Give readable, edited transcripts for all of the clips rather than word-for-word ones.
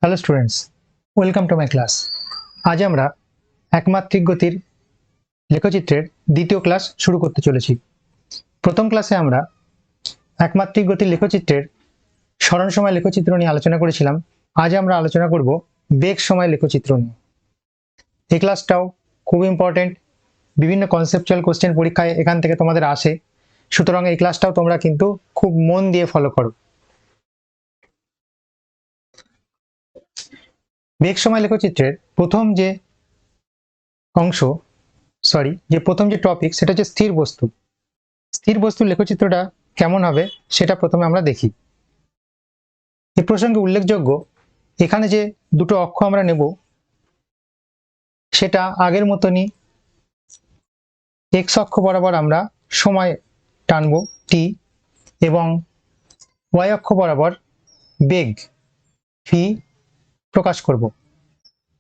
Hello students, welcome to my class. আজ আমরা একমাত্রিক গতির লেখচিত্রের দ্বিতীয় ক্লাস শুরু করতে চলেছি। প্রথম ক্লাসে আমরা একমাত্রিক গতির লেখচিত্রের সরণ সময় লেখচিত্র নিয়ে আলোচনা করেছিলাম। আজ আমরা আলোচনা করব বেগ সময় লেখচিত্র নিয়ে। এই ক্লাসটাও খুব ইম্পর্টেন্ট, বিভিন্ন কনসেপচুয়াল কোশ্চেন পরীক্ষায় এখান থেকে তোমাদের আসে, সুতরাং এই ক্লাসটাও তোমরা কিন্তু খুব মন দিয়ে ফলো করো। বেগ সময় লেখচিত্রের প্রথম যে টপিক সেটা হচ্ছে স্থির বস্তু। স্থির বস্তুর লেখচিত্রটা কেমন হবে সেটা প্রথমে আমরা দেখি। এই প্রসঙ্গে উল্লেখযোগ্য, এখানে যে দুটো অক্ষ আমরা নেব সেটা আগের মতনই এক্স অক্ষ বরাবর আমরা সময় টানবো টি, এবং ওয়াই অক্ষ বরাবর বেগ ভি প্রকাশ করব।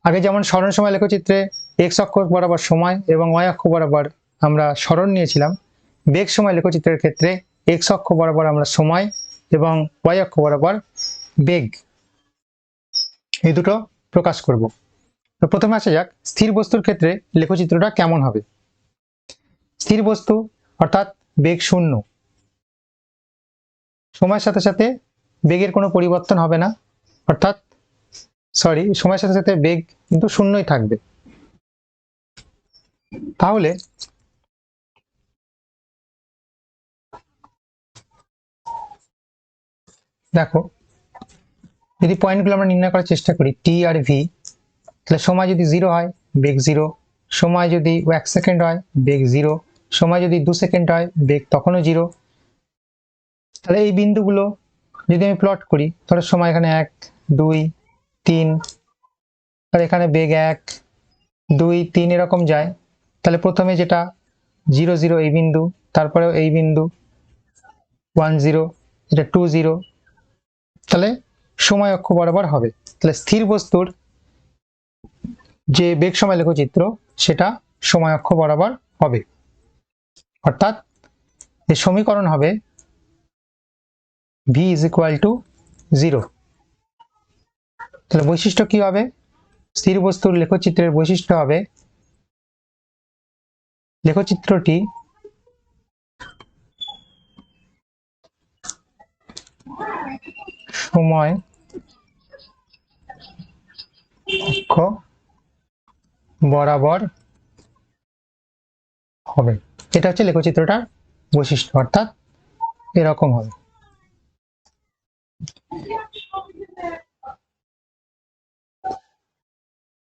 আগে যেমন সরণ সময় লেখচিত্রে এক্স অক্ষ বরাবর সময় এবং ওয়াই অক্ষ বরাবর আমরা সরণ নিয়েছিলাম, বেগ সময় লেখচিত্রের ক্ষেত্রে এক্স অক্ষ বরাবর আমরা সময় এবং ওয়াই অক্ষ বরাবর বেগ, এই দুটো প্রকাশ করব। তো প্রথমে আসা যাক স্থির বস্তুর ক্ষেত্রে লেখচিত্রটা কেমন হবে। স্থির বস্তু অর্থাৎ বেগ শূন্য, সময়ের সাথে সাথে বেগের কোনো পরিবর্তন হবে না, অর্থাৎ সময়ের সাথে সাথে বেগ কিন্তু শূন্যই থাকবে। তাহলে দেখো, যদি পয়েন্টগুলো আমরা নির্ণয় করার চেষ্টা করি টি আর ভি, তাহলে সময় যদি 0 হয় বেগ 0, সময় যদি 1 সেকেন্ড হয় বেগ 0, সময় যদি 2 সেকেন্ড হয় বেগ তখনও 0। তাহলে এই বিন্দুগুলো যদি আমি প্লট করি, তাহলে সময় এখানে 1 2 3, আর এখানে বেগ 1 2 3 এরকম যায়। তাহলে প্রথমে যেটা 0 0 এই বিন্দু, তারপরেও এই বিন্দু 1 0, এটা 2 0, তাহলে সময় অক্ষ বরাবর হবে। তাহলে স্থির বস্তুর যে বেগ সময় লেখচিত্র সেটা সময় অক্ষ বরাবর হবে, অর্থাৎ এই সমীকরণ হবে v is equal to 0। তাহলে বৈশিষ্ট্য কি হবে? স্থির বস্তুর লেখচিত্রের বৈশিষ্ট্য হবে লেখচিত্রটি সময় অক্ষ বরাবর হবে। এটা হচ্ছে লেখচিত্রটার বৈশিষ্ট্য, অর্থাৎ এরকম হবে।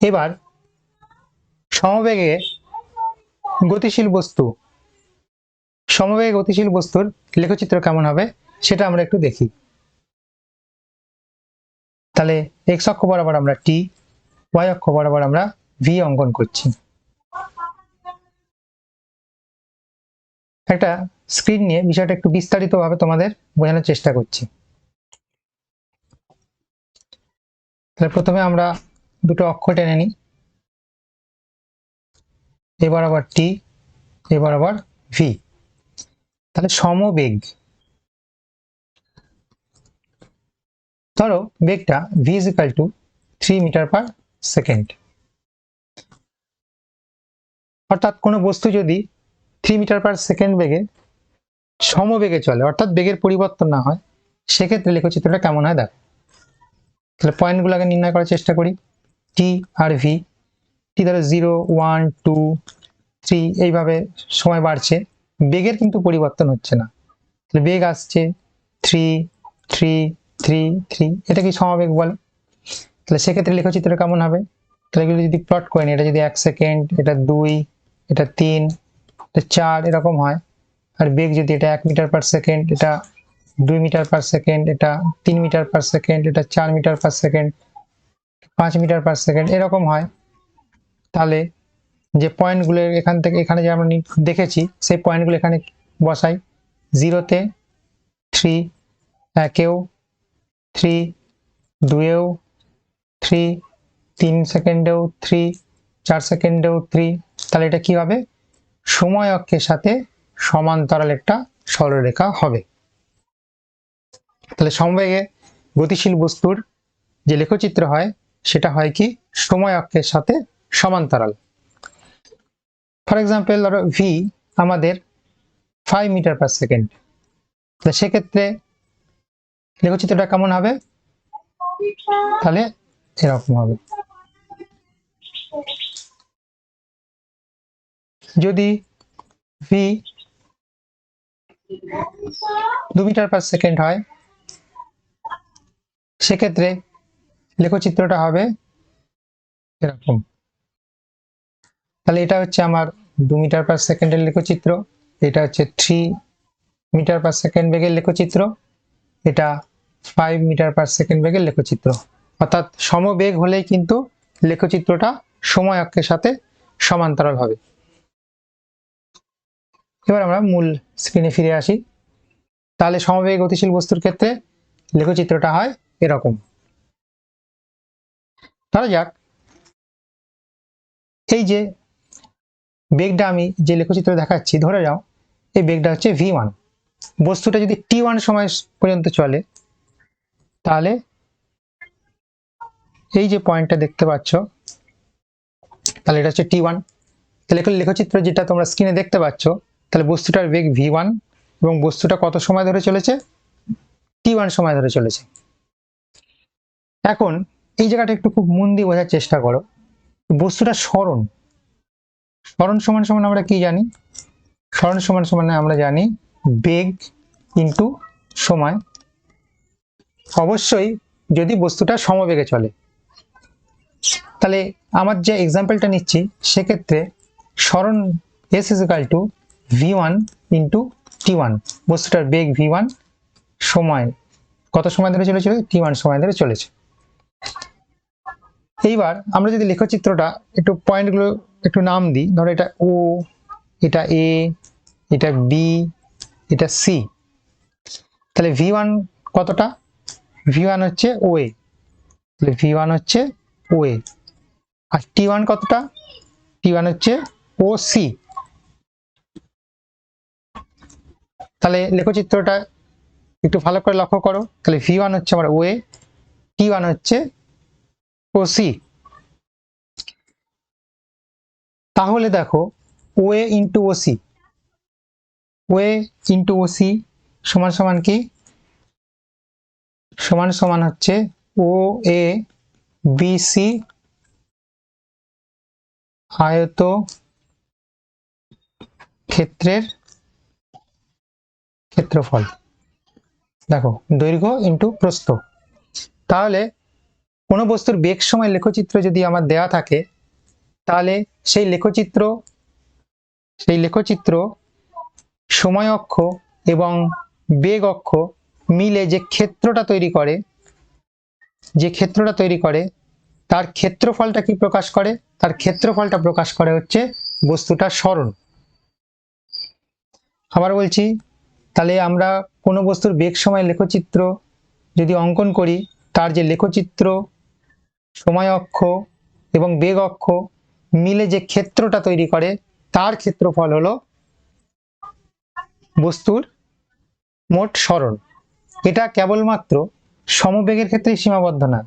এবার সমবেগে গতিশীল বস্তুর লেখচিত্র কেমন হবে সেটা আমরা একটু দেখি। তাহলে এক্স অক্ষ বরাবর আমরা টি, ওয়াই অক্ষ বরাবর আমরা ভি অঙ্কন করছি। একটা স্ক্রিন নিয়ে বিষয়টা একটু বিস্তারিতভাবে তোমাদের বোঝানোর চেষ্টা করছি। তাহলে প্রথমে আমরা দুটো অক্ষ টেনে নিই, এবার আবার টি, এবার আবার ভি। তাহলে সমবেগ, ধরো বেগটা V is equal to 3 metre per second. অর্থাৎ কোনো বস্তু যদি 3 মিটার পার সেকেন্ড বেগে সমবেগে চলে, অর্থাৎ বেগের পরিবর্তন না হয়, সেক্ষেত্রে লেখচিত্রটা কেমন হয় দেখো। তাহলে পয়েন্টগুলোকে নির্ণয় করার চেষ্টা করি। টি আর ভি, টি ধরো 0 1 2 3 এইভাবে সময় বাড়ছে, বেগের কিন্তু পরিবর্তন হচ্ছে না। তাহলে বেগ আসছে 3 3 3 3, এটা কি সমবেগ বলে? তাহলে সেক্ষেত্রে লেখচিত্র কেমন হবে? তাহলে এগুলো যদি প্লট করে নিই, এটা যদি 1 সেকেন্ড, এটা 2, এটা 3, এটা 4 এরকম হয়। আর বেগ যদি এটা 1 মিটার পার সেকেন্ড, এটা 2 মিটার পার সেকেন্ড, এটা 3 মিটার পার সেকেন্ড, এটা 4 meter per second, 5 meter per second এরকম হয়। তাহলে যে পয়েন্টগুলো এখান থেকে এখানে যে আমরা দেখেছি সেই পয়েন্টগুলো এখানে বসাই। 0-তে 3, 1-এও 3, 2-এও 3, 3 সেকেন্ডেও 3, 4 সেকেন্ডেও 3। তাহলে এটা কি হবে? সময় অক্ষের সাথে সমান্তরাল একটা সরলরেখা হবে। তাহলে সমবেগে গতিশীল বস্তুর যে লেখচিত্র হয় সেটা হয় কি সময় অক্ষের সাথে সমান্তরাল। ফর এক্সাম্পল ধরো ভি আমাদের 5 মিটার পার সেকেন্ড, সেক্ষেত্রে লেখচিত্রটা কেমন হবে? তাহলে এরকম হবে। যদি ভি 2 মিটার পার সেকেন্ড হয় সেক্ষেত্রে লেখচিত্রটা হবে এরকম। তাহলে এটা হচ্ছে আমার 2 মিটার পার সেকেন্ডের লেখচিত্র, এটা হচ্ছে 3 মিটার পার সেকেন্ড বেগের লেখচিত্র, এটা 5 মিটার পার সেকেন্ড বেগের লেখচিত্র। অর্থাৎ সমবেগ হলেই কিন্তু লেখচিত্রটা সময় অক্ষের সাথে সমান্তরাল হবে। এবার আমরা মূল স্ক্রিনে ফিরে আসি। তাহলে সমবেগে গতিশীল বস্তুর ক্ষেত্রে লেখচিত্রটা হয় এরকম। ধরা যাক এই যে বেগটা আমি যে লেখচিত্র দেখাচ্ছি, ধরে যাও এই বেগটা হচ্ছে v1, বস্তুটা যদি t1 সময় পর্যন্ত চলে তাহলে এই যে পয়েন্টটা দেখতে পাচ্ছ, তাহলে এটা হচ্ছে t1। তাহলে লেখচিত্র যেটা তোমরা স্ক্রিনে দেখতে পাচ্ছ, তাহলে বস্তুটার বেগ v1 এবং বস্তুটা কত সময় ধরে চলেছে? t1 সময় ধরে চলেছে। এখন এই জায়গাটা একটু খুব মন দিয়ে বোঝার চেষ্টা করো। বস্তুটা সরণ সমান সমান আমরা কি জানি? সরণ সমান সমান আমরা জানি বেগ ইন্টু সময়, অবশ্যই যদি বস্তুটা সমবেগে চলে। তাহলে আমার যে এক্সাম্পলটা নিচ্ছি সেক্ষেত্রে সরণ s = v1 ইন্টু t1, বস্তুটার বেগ v1, সময় কত সময় ধরে চলেছিল? t1 সময় ধরে চলেছে। এইবার আমরা যদি লেখচিত্রটা একটু পয়েন্টগুলো একটু নাম দিই, ধরো এটা ও, এটা এ, এটা বি, এটা সি। তাহলে v1 কতটা? v1 হচ্ছে ওএ, তাহলে v1 হচ্ছে ওএ। আর t1 কতটা? t1 হচ্ছে ও সি। তাহলে লেখচিত্রটা একটু ভালো করে লক্ষ্য করো। তাহলে v1 হচ্ছে আমার ওএ, t1 হচ্ছে ও সি। তাহলে দেখো ওএ ইন্টু ও সি, ওএ ইন্টু ও সি সমান সমান কি? সমান সমান হচ্ছে ও এ বি সি আয়ত ক্ষেত্রের ক্ষেত্রফল। দেখো দৈর্ঘ্য ইন্টু প্রস্থ। তাহলে কোনো বস্তুর বেগ সময় লেখচিত্র যদি আমার দেয়া থাকে, তাহলে সেই লেখচিত্র সময় অক্ষ এবং বেগ অক্ষ মিলে যে ক্ষেত্রটা তৈরি করে তার ক্ষেত্রফলটা কি প্রকাশ করে? তার ক্ষেত্রফলটা প্রকাশ করে হচ্ছে বস্তুটার সরণ। আবার বলছি, তাহলে আমরা কোনো বস্তুর বেগ সময় লেখচিত্র যদি অঙ্কন করি, তার যে লেখচিত্র সময় অক্ষ এবং বেগ অক্ষ মিলে যে ক্ষেত্রটা তৈরি করে তার ক্ষেত্রফল হলো বস্তুর মোট সরণ। এটা কেবলমাত্র সমবেগের ক্ষেত্রেই সীমাবদ্ধ না,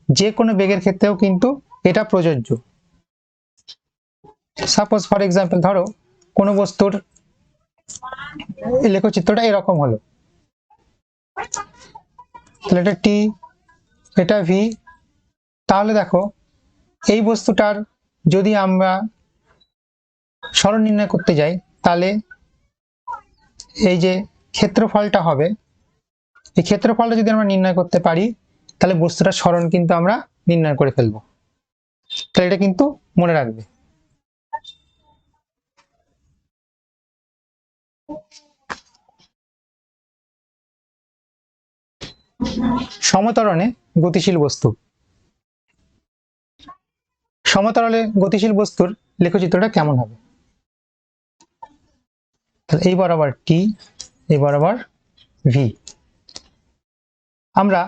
যে কোনো বেগের ক্ষেত্রেও কিন্তু এটা প্রযোজ্য। সাপোজ ফর এক্সাম্পল ধরো কোনো বস্তুর লেখচিত্রটা এরকম হলো, তাহলে এটা টি, এটা ভি। তাহলে দেখো এই বস্তুটার যদি আমরা সরণ নির্ণয় করতে যাই, তাহলে এই যে ক্ষেত্রফলটা হবে, এই ক্ষেত্রফলটা যদি আমরা নির্ণয় করতে পারি তাহলে বস্তুটার সরণ কিন্তু আমরা নির্ণয় করে ফেলবো। তাহলে এটা কিন্তু মনে রাখবে। সমতরণে গতিশীল বস্তু। সমতলে গতিশীল বস্তুর লেখচিত্রটা কেমন হবে? তাহলে এই বরাবর টি, এই বরাবর ভি। আমরা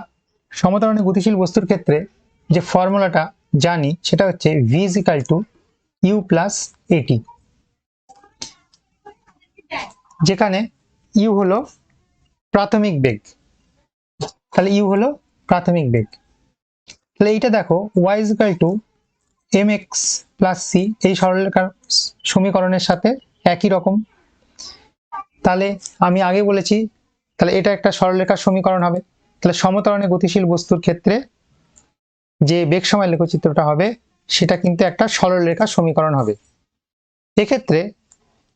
সমতরণে গতিশীল বস্তুর ক্ষেত্রে যে ফর্মুলাটা জানি সেটা হচ্ছে v = u + at, যেখানে u হলো প্রাথমিক বেগ। তাহলে u হলো প্রাথমিক বেগ। তাহলে এইটা দেখো y is equal to mx plus c এই সরলরেখার সমীকরণের সাথে একই রকম। তাহলে আমি আগে বলেছি তাহলে এটা একটা সরলরেখার সমীকরণ হবে। তাহলে সমতরণে গতিশীল বস্তুর ক্ষেত্রে যে বেগ সময় লেখচিত্রটা হবে সেটা কিন্তু একটা সরলরেখার সমীকরণ হবে। এক্ষেত্রে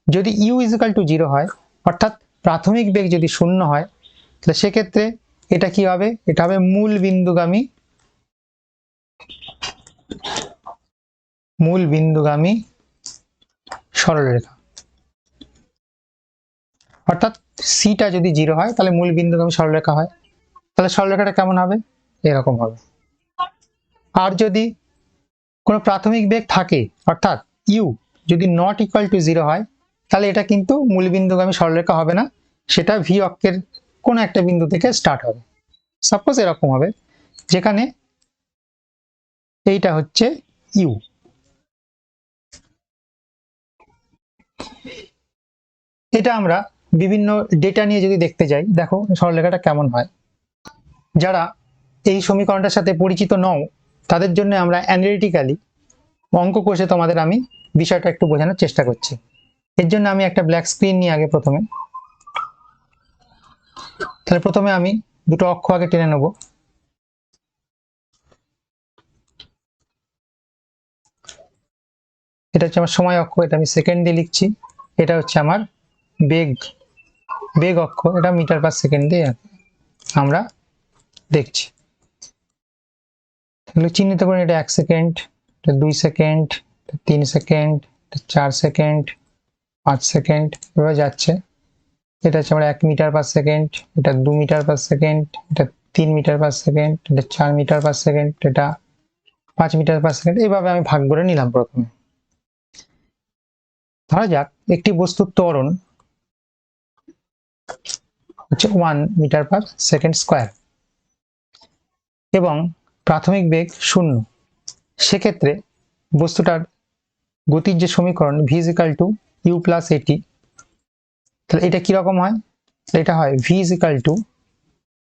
যদি u is equal to 0 হয় অর্থাৎ প্রাথমিক বেগ যদি শূন্য হয় তাহলে সেক্ষেত্রে এটা কি হবে, এটা হবে মূল বিন্দুগামী সরলরেখা। অর্থাৎ সিটা যদি 0 হয় তাহলে মূল বিন্দুগামী সরলরেখা হয়। তাহলে সরলরেখাটা কেমন হবে, এরকম হবে। আর যদি কোনো প্রাথমিক বেগ থাকে অর্থাৎ u যদি নট ইকুয়াল টু 0 হয় তাহলে এটা কিন্তু মূল বিন্দুগামী সরলরেখা হবে না, সেটা ভি অক্ষের কোনো একটা বিন্দু থেকে স্টার্ট হবে। সাপোজ এরকম হবে যেখানে এইটা হচ্ছে ইউ। এটা আমরা বিভিন্ন ডেটা নিয়ে যদি দেখতে যাই, দেখো সরলরেখাটা কেমন হয়। যারা এই সমীকরণটার সাথে পরিচিত নও তাদের জন্য আমরা অ্যানালিটিক্যালি অঙ্ক কষে তোমাদের আমি বিষয়টা একটু বোঝানোর চেষ্টা করছি। এর জন্য আমি একটা ব্ল্যাক স্ক্রিন নিয়ে আগে প্রথমে আমি দুটো অক্ষ আগে টেনে নেব। এটা হচ্ছে আমার সময় অক্ষ, এটা আমি সেকেন্ড দিয়ে লিখছি। এটা হচ্ছে আমার বেগ অক্ষ, এটা মিটার পার সেকেন্ড দিয়ে আমরা দেখছি। তাহলে চিহ্নিত করি, এটা 1 সেকেন্ড, এটা 2 সেকেন্ড, 3 সেকেন্ড, 4 সেকেন্ড, 5 সেকেন্ড, এভাবে যাচ্ছে। এটা হচ্ছে আমার 1 মিটার পার সেকেন্ড, এটা 2 মিটার পার সেকেন্ড, এটা 3 মিটার পার সেকেন্ড, এটা 4 মিটার পার সেকেন্ড, এটা 5 মিটার পার সেকেন্ড। এইভাবে আমি ভাগ করে নিলাম। প্রথমে ধরা যাক একটি বস্তুর ত্বরণ হচ্ছে 1 মিটার পার সেকেন্ড স্কোয়ার এবং প্রাথমিক বেগ 0। সেক্ষেত্রে বস্তুটার গতির যে সমীকরণ v is equal to u plus at, তাহলে এটা কিরকম হয়, এটা হয় v is equal to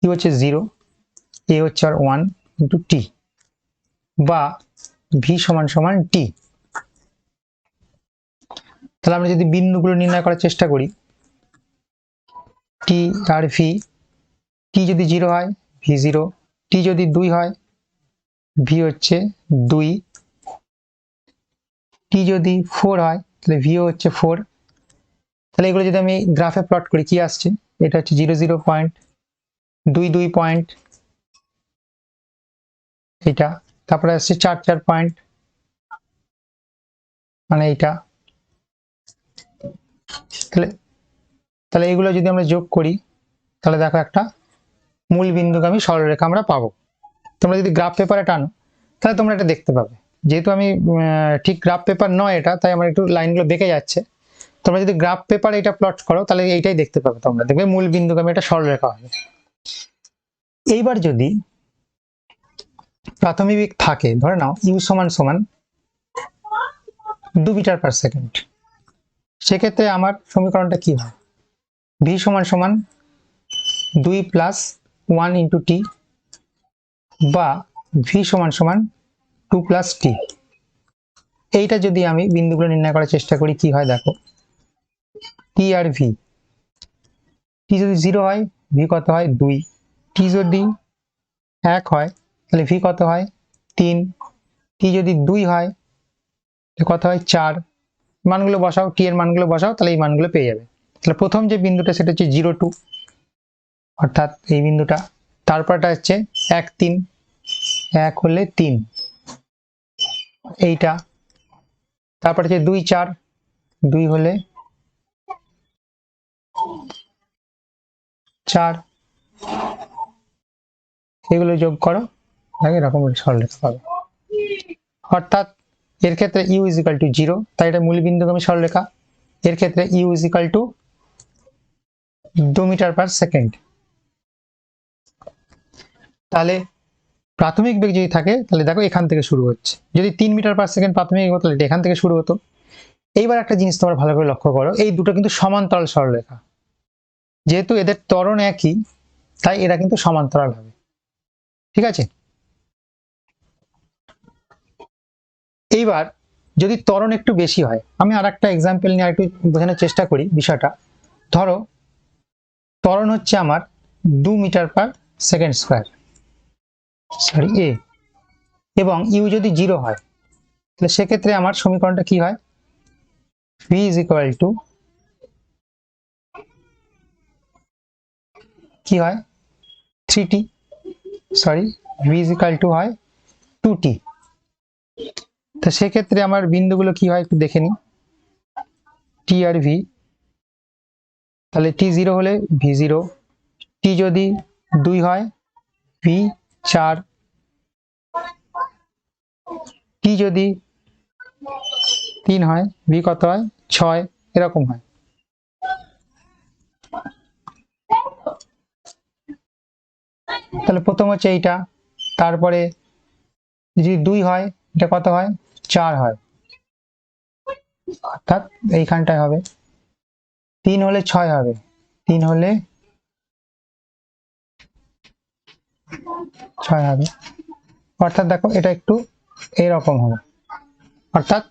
u হচ্ছে 0, a হচ্ছে আর 1 into t, বা v সমান সমান t। তাহলে আমরা যদি বিন্দুগুলো নির্ণয় করার চেষ্টা করি, t আর v, t যদি 0 হয় v 0, t যদি 2 হয় v হচ্ছে 2, t যদি 4 হয় তাহলে v হচ্ছে 4। তাহলে এগুলো যদি আমি গ্রাফে প্লট করি কি আসছে, এটা হচ্ছে 0 0 পয়েন্ট, 2 2 পয়েন্ট, এটা তারপরে আসছে 4 4 পয়েন্ট, মানে এইটা। তাহলে এগুলো যদি আমরা যোগ করি তাহলে দেখো একটা মূল বিন্দুগামী সরলরেখা আমরা পাবো। তোমরা যদি গ্রাফ পেপারে টানো তাহলে তোমরা এটা দেখতে পাবে। যেহেতু আমি ঠিক গ্রাফ পেপার নয় এটা, তাই আমার একটু লাইনগুলো বেঁকে যাচ্ছে। তোমরা যদি গ্রাফ পেপারে এটা প্লট করো তাহলে এইটাই দেখতে পাবে, তোমরা দেখবে মূল বিন্দুগামী একটা সরলরেখা হবে। এইবার যদি প্রাথমিক বেগ থাকে, ধরে নাও ইউ সমান সমান 2 মিটার পার সেকেন্ড, সেক্ষেত্রে আমার সমীকরণটা কি হয়, ভি সমান সমান 2 প্লাস 1 ইন্টু টি, বা ভি সমান সমান 2 প্লাস টি। এইটা যদি আমি বিন্দুগুলো নির্ণয় করার চেষ্টা করি কি হয়, দেখো টি আর ভি, টি যদি 0 হয় ভি কত হয় 2, টি যদি 1 হয় তাহলে ভি কত হয় 3, টি যদি 2 হয় কত হয় 4। মানগুলো বসাও, টি এর মানগুলো বসাও, তাহলে এই মানগুলো পেয়ে যাবে। তাহলে প্রথম যে বিন্দুটা সেটা হচ্ছে 0 2, অর্থাৎ এই বিন্দুটা। তারপরটা হচ্ছে 1 3, 1 হলে 3 এইটা। তারপর হচ্ছে 2 4, 2 হলে 4, এগুলো যোগ করো, এরকম সরলরেখা পাবে। অর্থাৎ এর ক্ষেত্রে u is equal to 0, তাই এটা মূল বিন্দুগামী সরলরেখা। এর ক্ষেত্রে u is equal to 2 metre per second. তাহলে প্রাথমিক বেগ যদি থাকে তাহলে দেখো এখান থেকে শুরু হচ্ছে, যদি 3 মিটার পার সেকেন্ড প্রাথমিক বেগ হতো তাহলে এখান থেকে শুরু হতো। এইবার একটা জিনিস তোমরা ভালো করে লক্ষ্য করো, এই দুটো কিন্তু সমান্তরাল সরলরেখা। যেহেতু এদের ত্বরণ একই তাই এরা কিন্তু সমান্তরাল হবে, ঠিক আছে। এইবার যদি ত্বরণ একটু বেশি হয়, আমি আর একটা এক্সাম্পল নিয়ে একটু বোঝানোর চেষ্টা করি বিষয়টা। ধরো ত্বরণ হচ্ছে আমার 2 metre per second square, sorry A, এবং ইউ যদি 0 হয় তাহলে সেক্ষেত্রে আমার সমীকরণটা কি হয়, v ইজ ইকুয়াল টু কি হয় 3t, sorry v is equal two হয় 2t। তো সেক্ষেত্রে আমার বিন্দুগুলো কি হয় একটু দেখে নিই, t আর v, তাহলে t 0 হলে v 0, t যদি 2 হয় v 4, t যদি 3 হয় v কত হয় 6, এরকম হয়। তাহলে প্রথম হচ্ছে এইটা, তারপরে যদি 2 হয় এটা কত হয় 4 হয়, অর্থাৎ এইখানটায় হবে। 3 হলে 6 হবে, 3 হলে 6 হবে, অর্থাৎ দেখো এটা একটু এরকম হবে, অর্থাৎ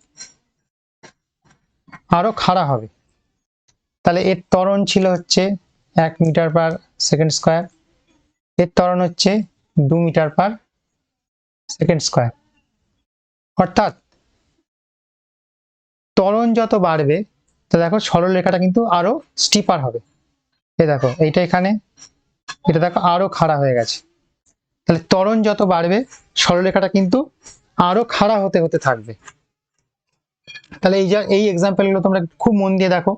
আরো খাড়া হবে। তাহলে এর ত্বরণ ছিল হচ্ছে 1 মিটার পার সেকেন্ড স্কোয়ার, এর ত্বরণ হচ্ছে 2 মিটার পার সেকেন্ড স্কোয়ার, অর্থাৎ ত্বরণ যত বাড়বে তো দেখো সরলরেখাটা কিন্তু আরো স্টিপার হবে। এই দেখো এইটা এখানে, এটা দেখো আরো খাড়া হয়ে গেছে। তাহলে ত্বরণ যত বাড়বে সরলরেখাটা কিন্তু আরো খাড়া হতে হতে থাকবে। তাহলে এই এক্সাম্পলগুলো তোমরা খুব মন দিয়ে দেখো।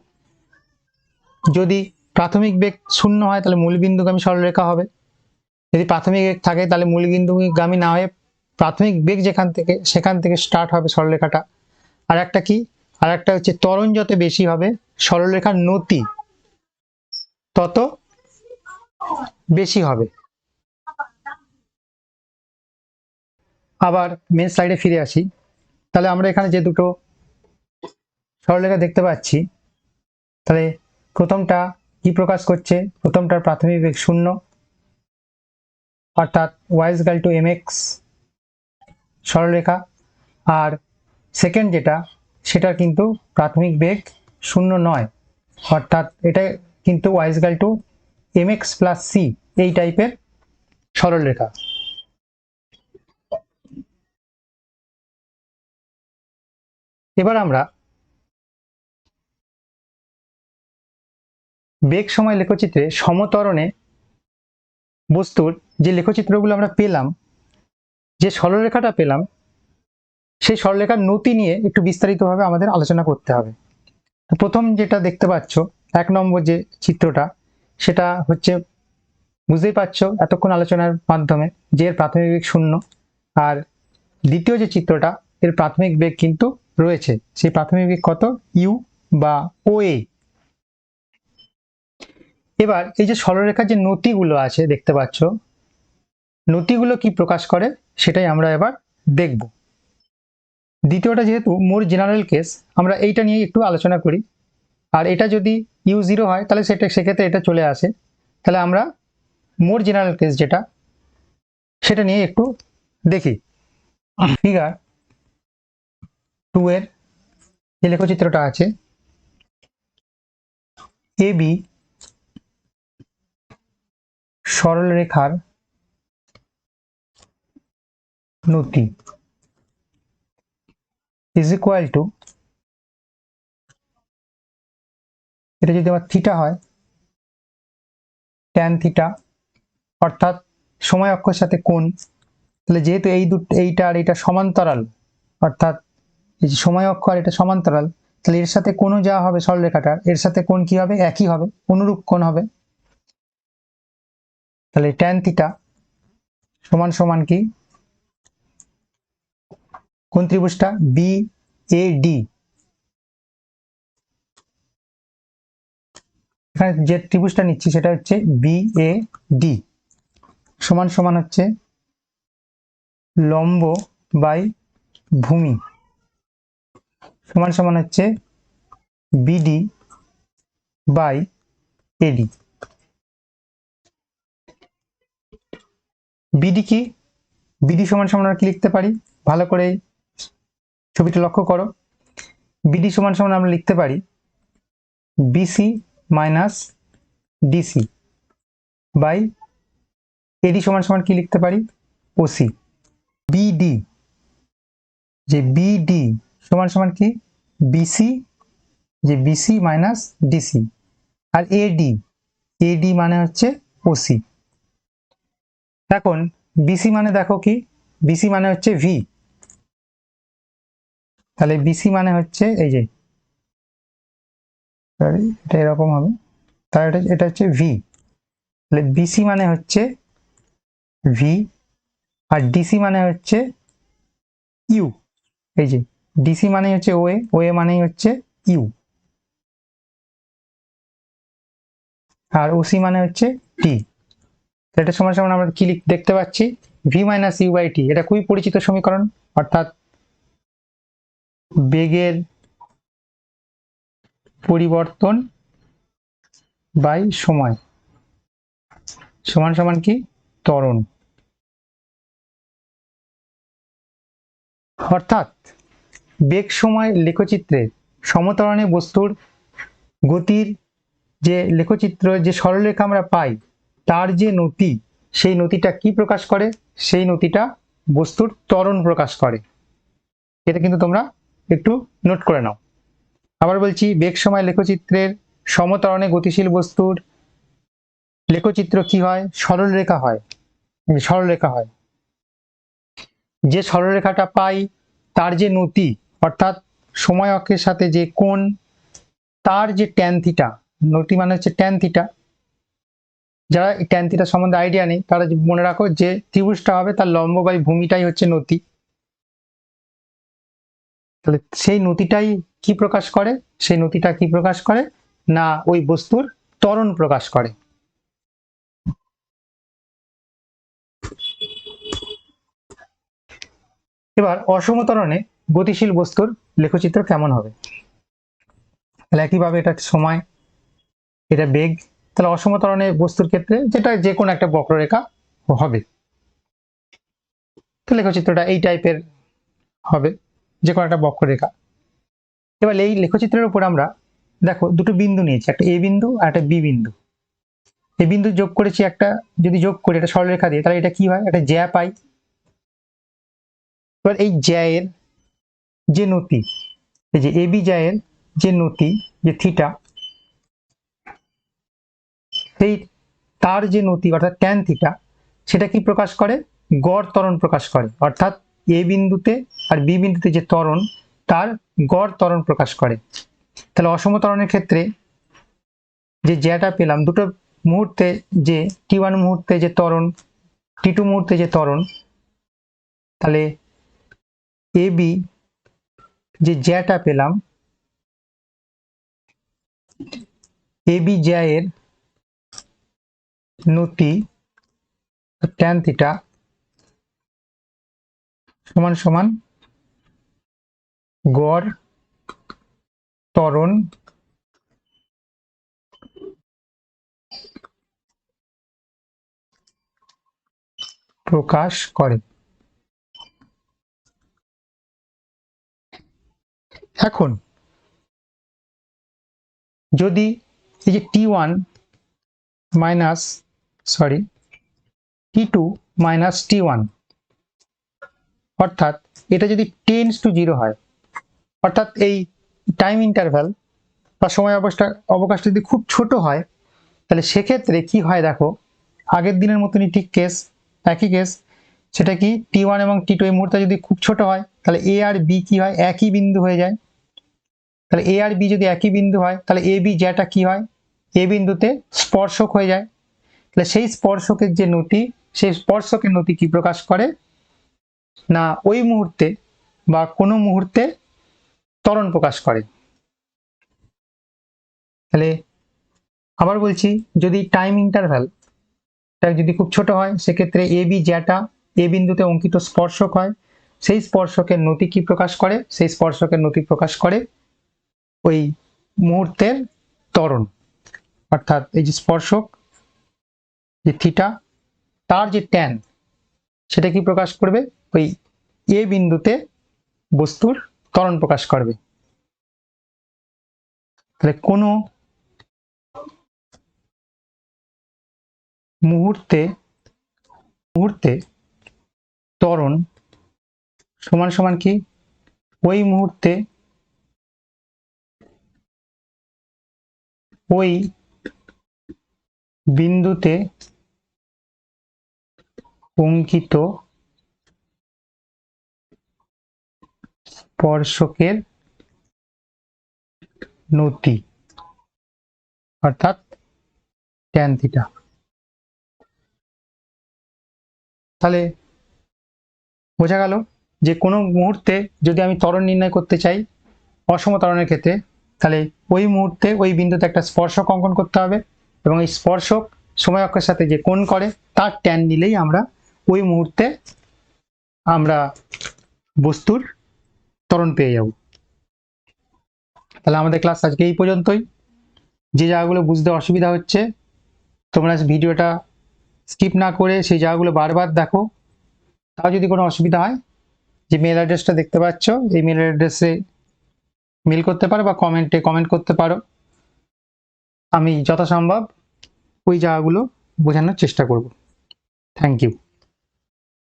যদি প্রাথমিক বেগ 0 হয় তাহলে মূলবিন্দুগামী সরলরেখা হবে, যদি প্রাথমিক বেগ থাকে তাহলে মূলবিন্দুগামী না হয়ে প্রাথমিক বেগ যেখান থেকে সেখান থেকে স্টার্ট হবে সরলরেখাটা। আর একটা কি, আর একটা হচ্ছে ত্বরণ যত বেশি হবে সরলরেখার নতি তত বেশি হবে। আবার মেন স্লাইডে ফিরে আসি, তাহলে আমরা এখানে যে দুটো সরলরেখা দেখতে পাচ্ছি, তাহলে প্রথমটা কি প্রকাশ করছে, প্রথমটার প্রাথমিক বেগ 0, অর্থাৎ y is equal to mx সরলরেখা, আর সেকেন্ড যেটা সেটার কিন্তু প্রাথমিক বেগ 0 নয়, অর্থাৎ এটা কিন্তু y is equal to mx plus c এই টাইপের সরলরেখা। এবার আমরা বেগ সময় লেখচিত্রে সমত্বরণে বস্তুর যে লেখচিত্রগুলো আমরা পেলাম, যে সরলরেখাটা পেলাম, সেই সরলরেখার নতি নিয়ে একটু বিস্তারিতভাবে আমাদের আলোচনা করতে হবে। প্রথম যেটা দেখতে পাচ্ছ 1 নম্বর যে চিত্রটা, সেটা হচ্ছে বুঝতেই পারছো এতক্ষণ আলোচনার মাধ্যমে যে এর প্রাথমিক বেগ 0, আর দ্বিতীয় যে চিত্রটা এর প্রাথমিক বেগ কিন্তু রয়েছে, সেই প্রাথমিক বেগ কত ইউ বা ও এ। এবার এই যে সরলরেখার যে নতিগুলো আছে দেখতে পাচ্ছ, নতিগুলো কি প্রকাশ করে সেটাই আমরা এবার দেখব। দ্বিতীয়টা যেহেতু মোর জেনারেল কেস, আমরা এইটা নিয়ে একটু আলোচনা করি। আর এটা যদি ইউ 0 হয় তাহলে সেক্ষেত্রে এটা চলে আসে। তাহলে আমরা মোর জেনারেল কেস যেটা সেটা নিয়ে একটু দেখি। ফিগার 2 এর যে লেখচিত্রটা আছে, এ বি সরলরেখার নতি ইজ ইকুয়াল টু, এটা যদি আমার থিটা হয় ট্যান থিটা, অর্থাৎ সময় অক্ষের সাথে কোণ। তাহলে যেহেতু এইটা আর এটা সমান্তরাল, অর্থাৎ এই যে সময় অক্ষ আর এটা সমান্তরাল, তাহলে এর সাথে কোণ যা হবে সরলরেখাটার, এর সাথে কোণ কি হবে একই হবে, অনুরূপ কোণ হবে। তাহলে ট্যান থিটা সমান সমান কি, কোন ত্রিভুজটা বি এ ডি, এখানে যে ত্রিভুজটা নিচ্ছি সেটা হচ্ছে বি এ ডি, সমান সমান হচ্ছে লম্ব বাই ভূমি সমান সমান হচ্ছে বিডি বাই এডি। বিডি কি, বিডি সমান সমান কি লিখতে পারি ভালো করে ছবিটা লক্ষ্য করো, বিডি সমান সমান আমরা লিখতে পারি BC minus DC by AD সমান সমান কি লিখতে পারি ওসি। বিডি, যে বিডি সমান সমান কি বিসি, যে বিসি মাইনাস ডিসি, আর এডি, এডি মানে হচ্ছে ওসি। এখন বিসি মানে দেখো কি, বিসি মানে হচ্ছে ভি, তাহলে বিসি মানে হচ্ছে এই যে এটা এরকম হবে, তাহলে এটা হচ্ছে ভি, তাহলে বিসি মানে হচ্ছে ভি, আর ডিসি মানে হচ্ছে ইউ, এই যে ডিসি মানে হচ্ছে ওএ, ওএ মানে হচ্ছে ইউ, আর ওসি মানে হচ্ছে টি। এটা সমান সমান আমরা কি দেখতে পাচ্ছি V minus you by T. এটা খুবই পরিচিত সমীকরণ, অর্থাৎ বেগের পরিবর্তন বাই সময় সমান সমান কি ত্বরণ। অর্থাৎ বেগ সময় লেখচিত্রে সমত্বরণে বস্তুর গতির যে লেখচিত্র, যে সরলরেখা আমরা পাই, তার যে নতি, সেই নতিটা কি প্রকাশ করে, সেই নতিটা বস্তুর ত্বরণ প্রকাশ করে। এটা কিন্তু তোমরা একটু নোট করে নাও। আবার বলছি, বেগ সময় লেখচিত্রের সমত্বরণে গতিশীল বস্তুর লেখচিত্র কি হয়, সরলরেখা হয়, সরলরেখা হয়। যে সরলরেখাটা পাই তার যে নতি, অর্থাৎ সময় অক্ষের সাথে যে কোণ, তার যে ট্যান থিটা, নতি মানে হচ্ছে ট্যান থিটা। যারা ট্যান থিটা সম্বন্ধে আইডিয়া নেই তারা মনে রাখো যে ত্রিভুজটা হবে তার লম্ব বাই ভূমিটাই হচ্ছে নতি। তাহলে সেই নতিটাই কি প্রকাশ করে, সেই নতিটা কি প্রকাশ করে না ওই বস্তুর ত্বরণ প্রকাশ করে। এবার অসম ত্বরণে গতিশীল বস্তুর লেখচিত্র কেমন হবে। তাহলে একইভাবে এটা সময়, এটা বেগ, তাহলে অসম ত্বরণে বস্তুর ক্ষেত্রে যেটা যে কোনো একটা বক্ররেখা হবে, তো লেখচিত্রটা এই টাইপের হবে, যে কোনো একটা বক্ররেখা। এবার এই লেখচিত্রের উপর আমরা দেখো দুটো বিন্দু নিয়েছি, একটা এ বিন্দু আর একটা বি বিন্দু। এই বিন্দু যোগ করেছি একটা, যদি যোগ করি এটা সরলরেখা দিয়ে, তাহলে এটা কি হয়, একটা জ্যা পাই। এবার এই জ্যায়ের যে নতি, এই যে এবি জ্যায়ের যে নতি, যে থিটা, সেই তার যে নতি অর্থাৎ ট্যান থিটা, সেটা কি প্রকাশ করে, গড় ত্বরণ প্রকাশ করে। অর্থাৎ এ বিন্দুতে আর বি বিন্দুতে যে ত্বরণ, তার গড় ত্বরণ প্রকাশ করে। তাহলে অসম ত্বরণের ক্ষেত্রে যে জ্যাটা পেলাম, দুটো মুহূর্তে যে টি1 মুহূর্তে যে ত্বরণ, টি2 মুহূর্তে যে ত্বরণ, তাহলে এ বি যে জ্যাটা পেলাম, এ বি জ্যায়ের নতি ট্যান থিটা সমান সমান গড় ত্বরণ প্রকাশ করে। এখন যদি এই যে টি1 মাইনাস টি2 মাইনাস টি1, অর্থাৎ এটা যদি টেন্ডস টু 0 হয়, অর্থাৎ এই টাইম ইন্টারভ্যাল বা সময় অবকাশ যদি খুব ছোট হয়, তাহলে সেক্ষেত্রে কি হয় দেখো, আগের দিনের মতনই ঠিক কেস, একই কেস। সেটা কি টি1 এবং টি2 এই মুহূর্তে যদি খুব ছোট হয়, তাহলে এ আর বি কি হয়, একই বিন্দু হয়ে যায়। তাহলে এ আর বি যদি একই বিন্দু হয়, তাহলে এ বি জ্যাটা কি হয়, এ বিন্দুতে স্পর্শক হয়ে যায়। তাহলে সেই স্পর্শকের যে নতি, সেই স্পর্শকের নতি কি প্রকাশ করে না ওই মুহূর্তে বা কোনো মুহূর্তে ত্বরণ প্রকাশ করে। তাহলে আবার বলছি, যদি টাইম ইন্টারভ্যাল যদি খুব ছোট হয়, সেক্ষেত্রে এ বি জ্যাটা এ বিন্দুতে অঙ্কিত স্পর্শক হয়, সেই স্পর্শকের নতি কি প্রকাশ করে, সেই স্পর্শকের নতি প্রকাশ করে ওই মুহূর্তের ত্বরণ। অর্থাৎ এই যে স্পর্শক যে থিটা, তার যে ট্যান, সেটা কি প্রকাশ করবে ওই এ বিন্দুতে বস্তুর ত্বরণ প্রকাশ করবে। তাহলে কোনো মুহূর্তে ত্বরণ সমান সমান কি, ওই মুহূর্তে ওই বিন্দুতে অঙ্কিত স্পর্শকের নতি অর্থাৎ ট্যান থিটা। তাহলে বোঝা গেল যে কোনো মুহূর্তে যদি আমি ত্বরণ নির্ণয় করতে চাই অসম ত্বরণের ক্ষেত্রে, তাহলে ওই মুহূর্তে ওই বিন্দুতে একটা স্পর্শক অঙ্কন করতে হবে এবং এই স্পর্শক সময় অক্ষের সাথে যে কোণ করে তার ট্যান নিলেই আমরা ওই মুহূর্তে আমরা বস্তুর ত্বরণ পেয়ে যাব। তাহলে আমাদের ক্লাস আজকে এই পর্যন্তই। যে জায়গাগুলো বুঝতে অসুবিধা হচ্ছে তোমরা ভিডিওটা স্কিপ না করে সেই জায়গাগুলো বারবার দেখো। তাও যদি কোনো অসুবিধা হয় যে মেল অ্যাড্রেসটা দেখতে পাচ্ছ এই মেল অ্যাড্রেসে মেল করতে পারো বা কমেন্টে কমেন্ট করতে পারো। আমি যথাসম্ভব ওই জায়গাগুলো বোঝানোর চেষ্টা করব। Thank you.